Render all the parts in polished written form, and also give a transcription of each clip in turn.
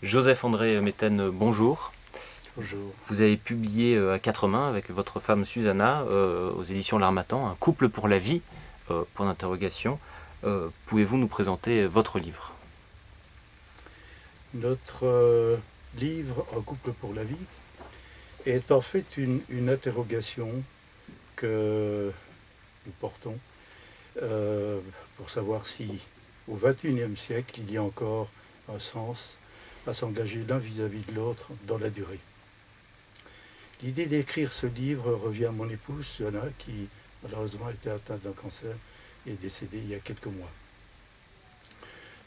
Joseph-André Méthène, bonjour. Bonjour. Vous avez publié à quatre mains avec votre femme Susanna aux éditions L'Harmattan, Un couple pour la vie, point d'interrogation. Pouvez-vous nous présenter votre livre? Notre livre Un couple pour la vie est en fait une interrogation que nous portons pour savoir si au XXIe siècle il y a encore un sens à s'engager l'un vis-à-vis de l'autre dans la durée. L'idée d'écrire ce livre revient à mon épouse Susanna qui malheureusement était atteinte d'un cancer et est décédée il y a quelques mois.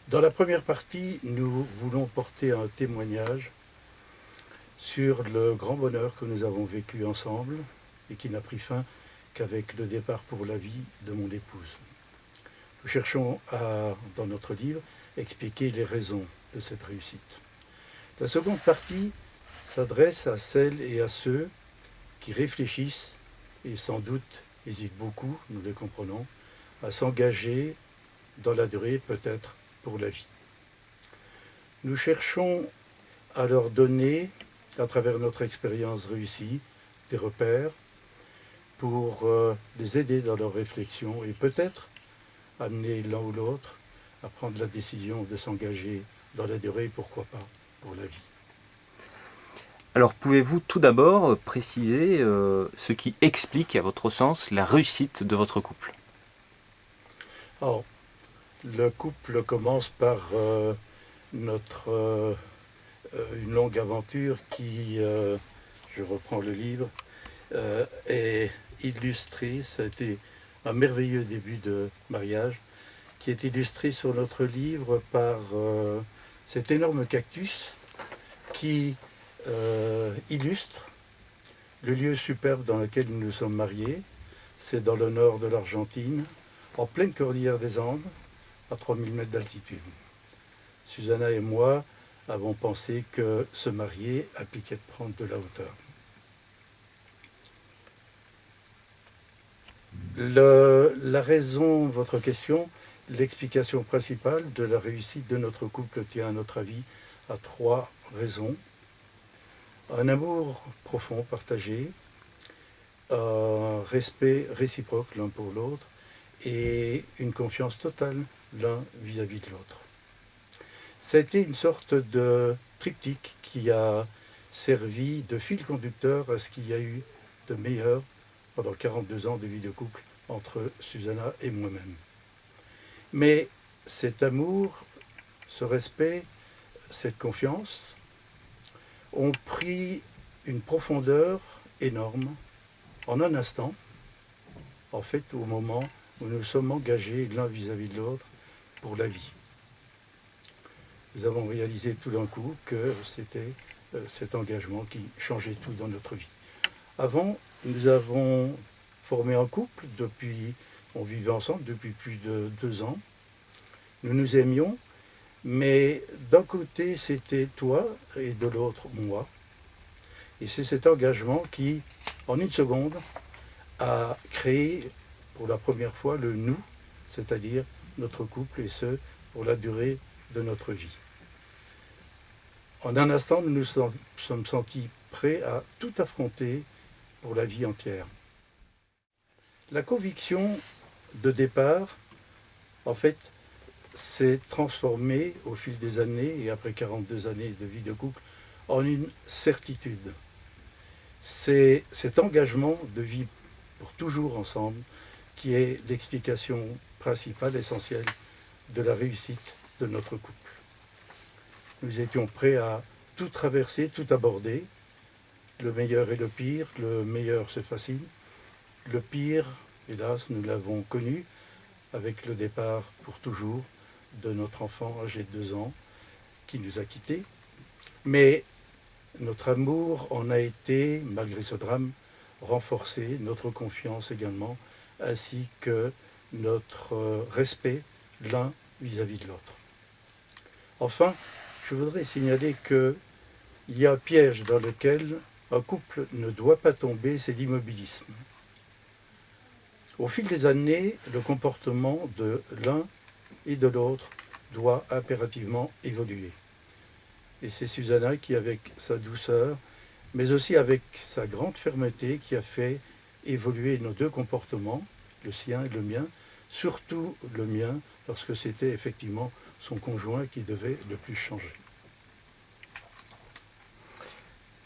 Dans la première partie, nous voulons porter un témoignage sur le grand bonheur que nous avons vécu ensemble et qui n'a pris fin qu'avec le départ pour la vie de mon épouse. Nous cherchons à, dans notre livre, expliquer les raisons de cette réussite. La seconde partie s'adresse à celles et à ceux qui réfléchissent et sans doute hésitent beaucoup, nous les comprenons, à s'engager dans la durée, peut-être pour la vie. Nous cherchons à leur donner, à travers notre expérience réussie, des repères pour les aider dans leur réflexion et peut-être amener l'un ou l'autre à prendre la décision de s'engager dans la durée, pourquoi pas, pour la vie. Alors pouvez-vous tout d'abord préciser ce qui explique, à votre sens, la réussite de votre couple? Alors, le couple commence par une longue aventure qui, je reprends le livre, est illustrée. Ça a été un merveilleux début de mariage qui est illustré sur notre livre par cet énorme cactus qui illustre le lieu superbe dans lequel nous nous sommes mariés. C'est dans le nord de l'Argentine, en pleine cordillère des Andes, à 3000 mètres d'altitude. Susanna et moi avons pensé que se marier impliquait de prendre de la hauteur. La raison, votre question, l'explication principale de la réussite de notre couple tient à notre avis à trois raisons. Un amour profond, partagé, un respect réciproque l'un pour l'autre et une confiance totale l'un vis-à-vis de l'autre. Ça a été une sorte de triptyque qui a servi de fil conducteur à ce qu'il y a eu de meilleur pendant 42 ans de vie de couple entre Susanna et moi-même. Mais cet amour, ce respect, cette confiance ont pris une profondeur énorme en un instant, en fait au moment où nous sommes engagés l'un vis-à-vis de l'autre pour la vie. Nous avons réalisé tout d'un coup que c'était cet engagement qui changeait tout dans notre vie. Avant, nous avons formé un couple on vivait ensemble depuis plus de 2 ans. Nous nous aimions, mais d'un côté c'était toi et de l'autre moi. Et c'est cet engagement qui, en une seconde, a créé pour la première fois le nous, c'est-à-dire notre couple, et ce, pour la durée de notre vie. En un instant, nous nous sommes sentis prêts à tout affronter pour la vie entière. La conviction de départ, en fait, s'est transformée au fil des années, et après 42 années de vie de couple, en une certitude. C'est cet engagement de vie pour toujours ensemble qui est l'explication principale, essentielle de la réussite de notre couple. Nous étions prêts à tout traverser, tout aborder, le meilleur et le pire. Le meilleur, c'est facile. Le pire, hélas, nous l'avons connu avec le départ pour toujours de notre enfant âgé de 2 ans qui nous a quittés. Mais notre amour en a été, malgré ce drame, renforcé, notre confiance également, ainsi que notre respect l'un vis-à-vis de l'autre. Enfin, je voudrais signaler qu'il y a un piège dans lequel un couple ne doit pas tomber, c'est l'immobilisme. Au fil des années, le comportement de l'un et de l'autre doit impérativement évoluer. Et c'est Susanna qui, avec sa douceur, mais aussi avec sa grande fermeté, qui a fait évoluer nos deux comportements, le sien et le mien, surtout le mien, lorsque c'était effectivement son conjoint qui devait le plus changer.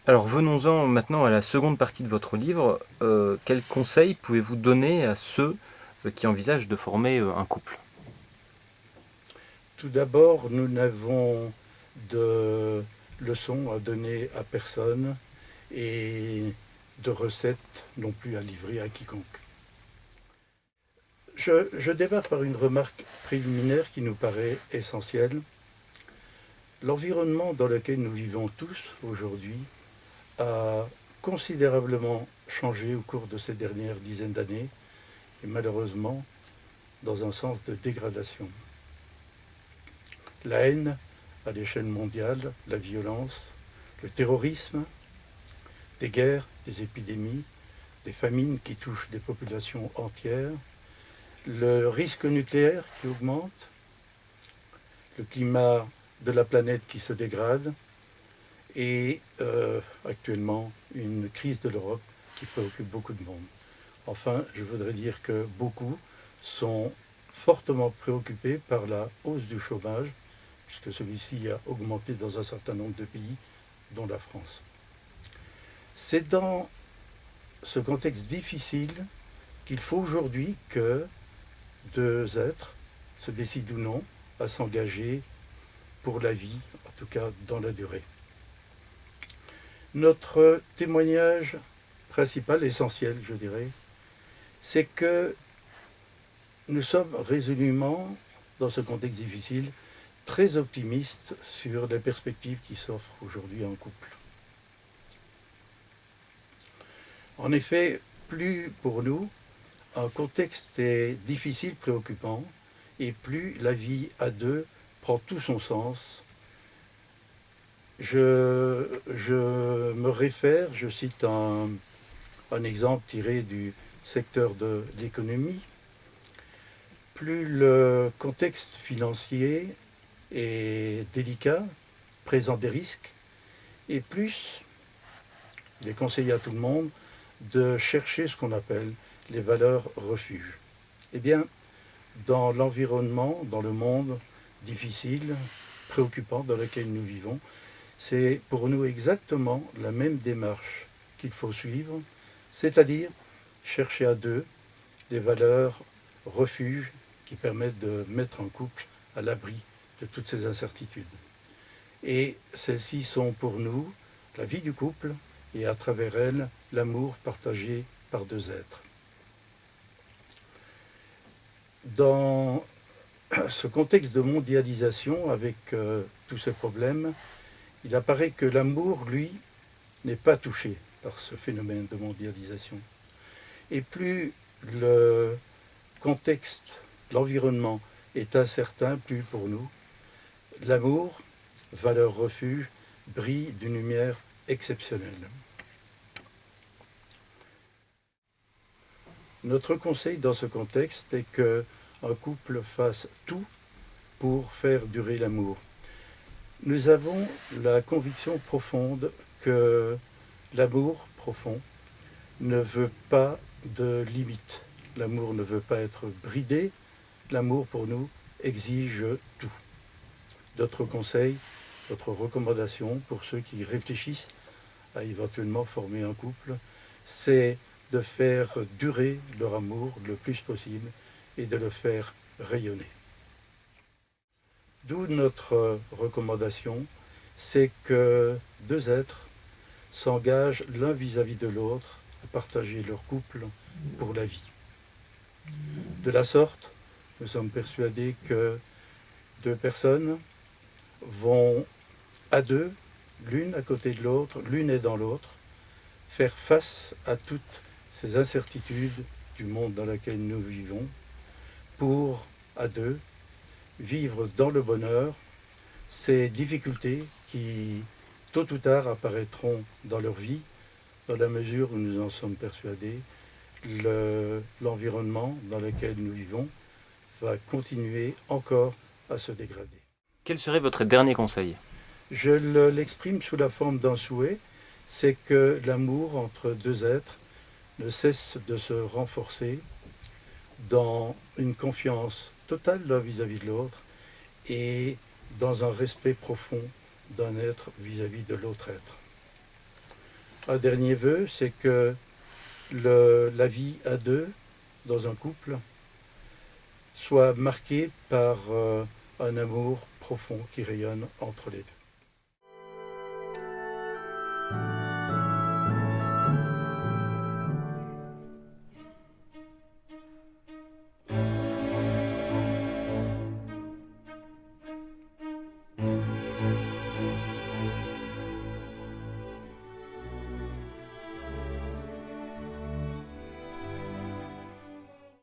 Alors venons-en maintenant à la seconde partie de votre livre. Quels conseils pouvez-vous donner à ceux qui envisagent de former un couple? Tout d'abord, nous n'avons de leçons à donner à personne et de recettes non plus à livrer à quiconque. Je démarre par une remarque préliminaire qui nous paraît essentielle. L'environnement dans lequel nous vivons tous aujourd'hui a considérablement changé au cours de ces dernières dizaines d'années et malheureusement dans un sens de dégradation. La haine à l'échelle mondiale, la violence, le terrorisme, des guerres, des épidémies, des famines qui touchent des populations entières, le risque nucléaire qui augmente, le climat de la planète qui se dégrade et actuellement une crise de l'Europe qui préoccupe beaucoup de monde. Enfin, je voudrais dire que beaucoup sont fortement préoccupés par la hausse du chômage, puisque celui-ci a augmenté dans un certain nombre de pays, dont la France. C'est dans ce contexte difficile qu'il faut aujourd'hui que deux êtres se décident ou non à s'engager pour la vie, en tout cas dans la durée. Notre témoignage principal, essentiel, je dirais, c'est que nous sommes résolument, dans ce contexte difficile, très optimistes sur les perspectives qui s'offrent aujourd'hui en couple. En effet, plus pour nous, un contexte est difficile, préoccupant, et plus la vie à deux prend tout son sens. Je me réfère, je cite un exemple tiré du secteur de l'économie. Plus le contexte financier est délicat, présente des risques, et plus il est conseillé à tout le monde de chercher ce qu'on appelle les valeurs refuges. Eh bien, dans l'environnement, dans le monde difficile, préoccupant dans lequel nous vivons, c'est pour nous exactement la même démarche qu'il faut suivre, c'est-à-dire chercher à deux les valeurs refuges qui permettent de mettre un couple à l'abri de toutes ces incertitudes. Et celles-ci sont pour nous la vie du couple et à travers elle l'amour partagé par deux êtres. Dans ce contexte de mondialisation avec tous ces problèmes, il apparaît que l'amour, lui, n'est pas touché par ce phénomène de mondialisation. Et plus le contexte, l'environnement est incertain, plus pour nous, l'amour, valeur refuge, brille d'une lumière exceptionnelle. Notre conseil dans ce contexte est qu'un couple fasse tout pour faire durer l'amour. Nous avons la conviction profonde que l'amour profond ne veut pas de limites. L'amour ne veut pas être bridé. L'amour, pour nous, exige tout. D'autres conseils, d'autres recommandations pour ceux qui réfléchissent à éventuellement former un couple, c'est de faire durer leur amour le plus possible et de le faire rayonner. D'où notre recommandation, c'est que deux êtres s'engagent l'un vis-à-vis de l'autre à partager leur couple pour la vie. De la sorte, nous sommes persuadés que deux personnes vont à deux, l'une à côté de l'autre, l'une aidant l'autre, faire face à toutes ces incertitudes du monde dans lequel nous vivons, pour, à deux, vivre dans le bonheur, ces difficultés qui, tôt ou tard, apparaîtront dans leur vie, dans la mesure où nous en sommes persuadés, l'environnement dans lequel nous vivons va continuer encore à se dégrader. Quel serait votre dernier conseil? Je l'exprime sous la forme d'un souhait, c'est que l'amour entre deux êtres ne cesse de se renforcer dans une confiance totale l'un vis-à-vis de l'autre et dans un respect profond d'un être vis-à-vis de l'autre être. Un dernier vœu, c'est que la vie à deux dans un couple soit marquée par un amour profond qui rayonne entre les deux.